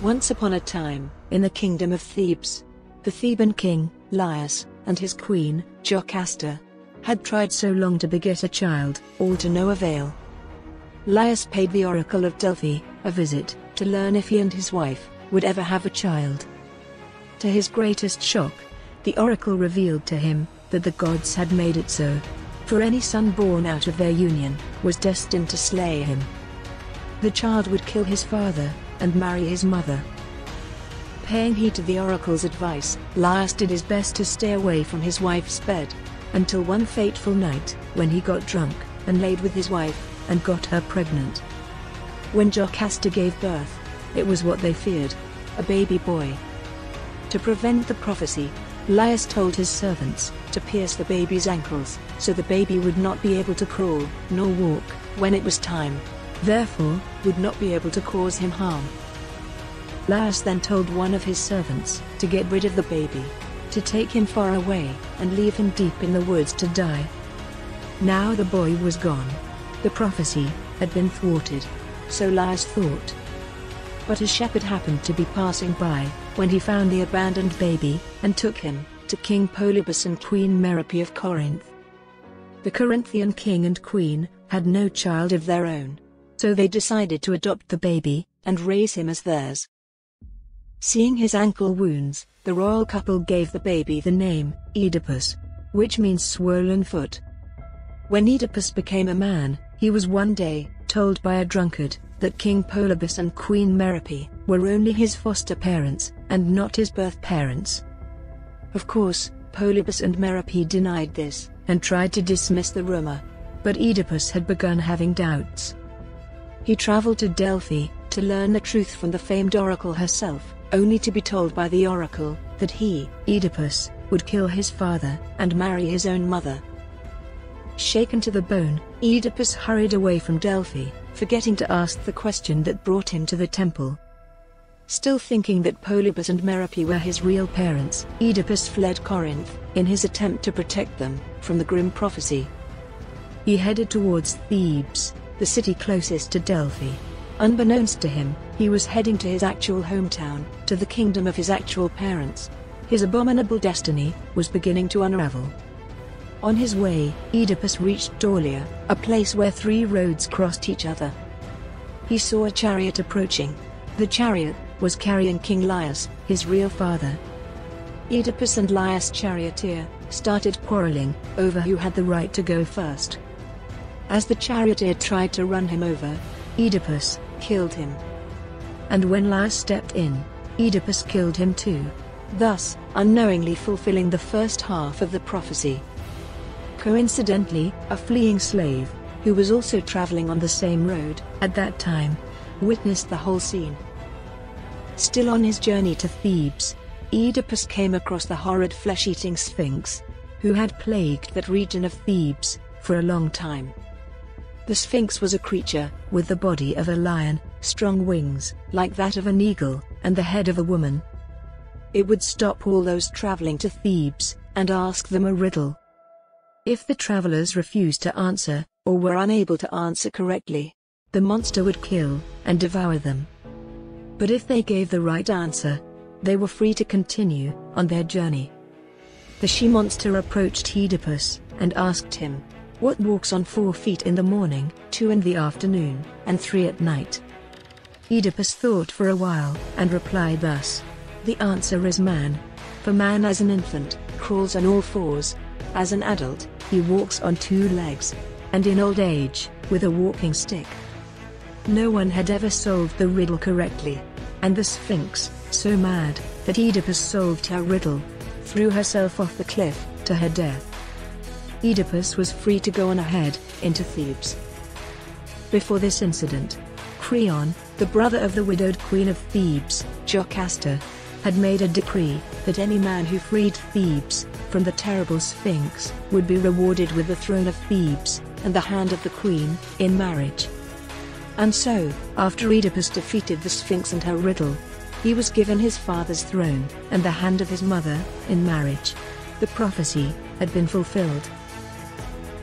Once upon a time, in the kingdom of Thebes, the Theban king, Laius, and his queen, Jocasta, had tried so long to beget a child, all to no avail. Laius paid the oracle of Delphi a visit, to learn if he and his wife would ever have a child. To his greatest shock, the oracle revealed to him that the gods had made it so, for any son born out of their union was destined to slay him. The child would kill his father and marry his mother. Paying heed to the oracle's advice, Laius did his best to stay away from his wife's bed, until one fateful night, when he got drunk and laid with his wife and got her pregnant. When Jocasta gave birth, it was what they feared, a baby boy. To prevent the prophecy, Laius told his servants to pierce the baby's ankles, so the baby would not be able to crawl nor walk when it was time, therefore would not be able to cause him harm. Laius then told one of his servants to get rid of the baby, to take him far away and leave him deep in the woods to die. Now the boy was gone. The prophecy had been thwarted, so Laius thought. But a shepherd happened to be passing by when he found the abandoned baby and took him to King Polybus and Queen Merope of Corinth. The Corinthian king and queen had no child of their own, so they decided to adopt the baby and raise him as theirs. Seeing his ankle wounds, the royal couple gave the baby the name Oedipus, which means swollen foot. When Oedipus became a man, he was one day told by a drunkard that King Polybus and Queen Merope were only his foster parents and not his birth parents. Of course, Polybus and Merope denied this and tried to dismiss the rumor, but Oedipus had begun having doubts. He traveled to Delphi to learn the truth from the famed oracle herself, only to be told by the oracle that he, Oedipus, would kill his father and marry his own mother. Shaken to the bone, Oedipus hurried away from Delphi, forgetting to ask the question that brought him to the temple. Still thinking that Polybus and Merope were his real parents, Oedipus fled Corinth in his attempt to protect them from the grim prophecy. He headed towards Thebes, the city closest to Delphi. Unbeknownst to him, he was heading to his actual hometown, to the kingdom of his actual parents. His abominable destiny was beginning to unravel. On his way, Oedipus reached Daulia, a place where 3 roads crossed each other. He saw a chariot approaching. The chariot was carrying King Laius, his real father. Oedipus and Laius' charioteer started quarreling over who had the right to go first. As the charioteer tried to run him over, Oedipus killed him. And when Laius stepped in, Oedipus killed him too, thus unknowingly fulfilling the first half of the prophecy. Coincidentally, a fleeing slave, who was also traveling on the same road at that time, witnessed the whole scene. Still on his journey to Thebes, Oedipus came across the horrid flesh-eating Sphinx, who had plagued that region of Thebes for a long time. The Sphinx was a creature with the body of a lion, strong wings like that of an eagle, and the head of a woman. It would stop all those traveling to Thebes and ask them a riddle. If the travelers refused to answer, or were unable to answer correctly, the monster would kill and devour them. But if they gave the right answer, they were free to continue on their journey. The she-monster approached Oedipus and asked him, "What walks on 4 feet in the morning, 2 in the afternoon, and 3 at night?" Oedipus thought for a while and replied thus, "The answer is man. For man as an infant crawls on all 4s. As an adult, he walks on 2 legs, and in old age, with a walking stick." No one had ever solved the riddle correctly, and the Sphinx, so mad that Oedipus solved her riddle, threw herself off the cliff to her death. Oedipus was free to go on ahead into Thebes. Before this incident, Creon, the brother of the widowed queen of Thebes, Jocasta, had made a decree that any man who freed Thebes from the terrible Sphinx would be rewarded with the throne of Thebes and the hand of the queen in marriage. And so, after Oedipus defeated the Sphinx and her riddle, he was given his father's throne and the hand of his mother in marriage. The prophecy had been fulfilled.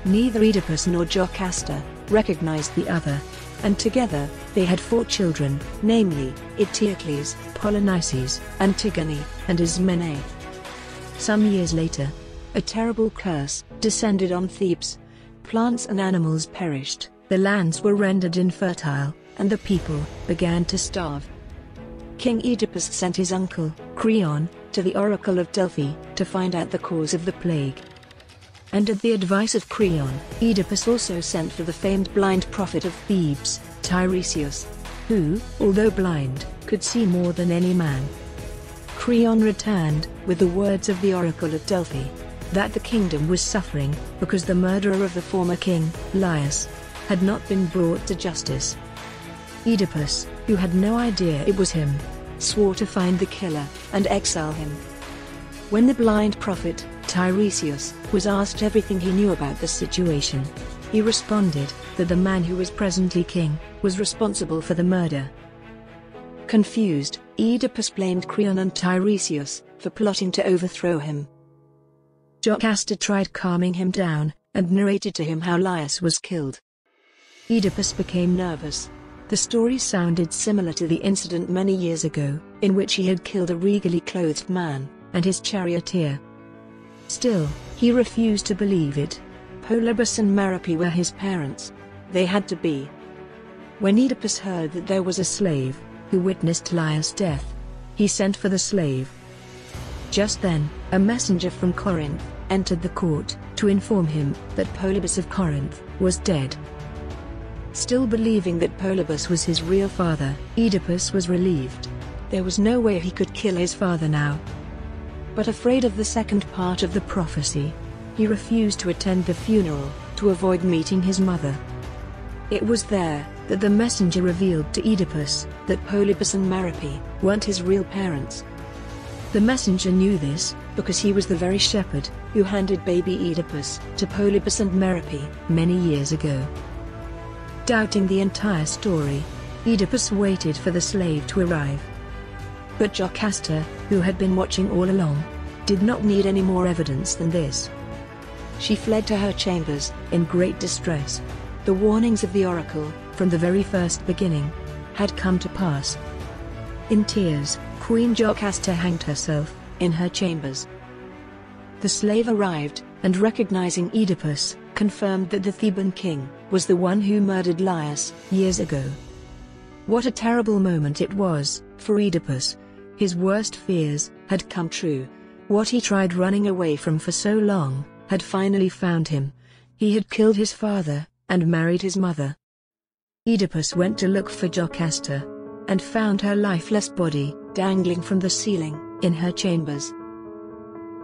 Neither Oedipus nor Jocasta recognized the other, and together, they had 4 children, namely, Eteocles, Polynices, Antigone, and Ismene. Some years later, a terrible curse descended on Thebes. Plants and animals perished, the lands were rendered infertile, and the people began to starve. King Oedipus sent his uncle, Creon, to the oracle of Delphi to find out the cause of the plague. And at the advice of Creon, Oedipus also sent for the famed blind prophet of Thebes, Tiresias, who, although blind, could see more than any man. Creon returned with the words of the oracle of Delphi, that the kingdom was suffering because the murderer of the former king, Laius, had not been brought to justice. Oedipus, who had no idea it was him, swore to find the killer and exile him. When the blind prophet, Tiresias, was asked everything he knew about the situation, he responded that the man who was presently king was responsible for the murder. Confused, Oedipus blamed Creon and Tiresias for plotting to overthrow him. Jocasta tried calming him down and narrated to him how Laius was killed. Oedipus became nervous. The story sounded similar to the incident many years ago, in which he had killed a regally clothed man and his charioteer. Still, he refused to believe it. Polybus and Merope were his parents. They had to be. When Oedipus heard that there was a slave who witnessed Laius' death, he sent for the slave. Just then, a messenger from Corinth entered the court to inform him that Polybus of Corinth was dead. Still believing that Polybus was his real father, Oedipus was relieved. There was no way he could kill his father now. But afraid of the second part of the prophecy, he refused to attend the funeral to avoid meeting his mother. It was there that the messenger revealed to Oedipus that Polybus and Merope weren't his real parents. The messenger knew this because he was the very shepherd who handed baby Oedipus to Polybus and Merope many years ago. Doubting the entire story, Oedipus waited for the slave to arrive. But Jocasta, who had been watching all along, did not need any more evidence than this. She fled to her chambers, in great distress. The warnings of the oracle, from the very first beginning, had come to pass. In tears, Queen Jocasta hanged herself, in her chambers. The slave arrived, and recognizing Oedipus, confirmed that the Theban king was the one who murdered Laius years ago. What a terrible moment it was for Oedipus. His worst fears had come true. What he tried running away from for so long had finally found him. He had killed his father and married his mother. Oedipus went to look for Jocasta and found her lifeless body dangling from the ceiling in her chambers.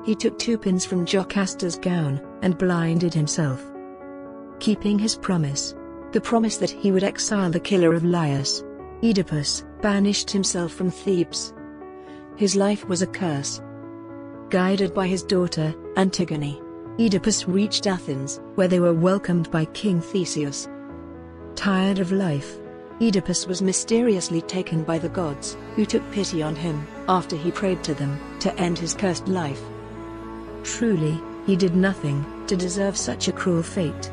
He took 2 pins from Jocasta's gown and blinded himself. Keeping his promise, the promise that he would exile the killer of Laius, Oedipus banished himself from Thebes. His life was a curse. Guided by his daughter, Antigone, Oedipus reached Athens, where they were welcomed by King Theseus. Tired of life, Oedipus was mysteriously taken by the gods, who took pity on him after he prayed to them to end his cursed life. Truly, he did nothing to deserve such a cruel fate.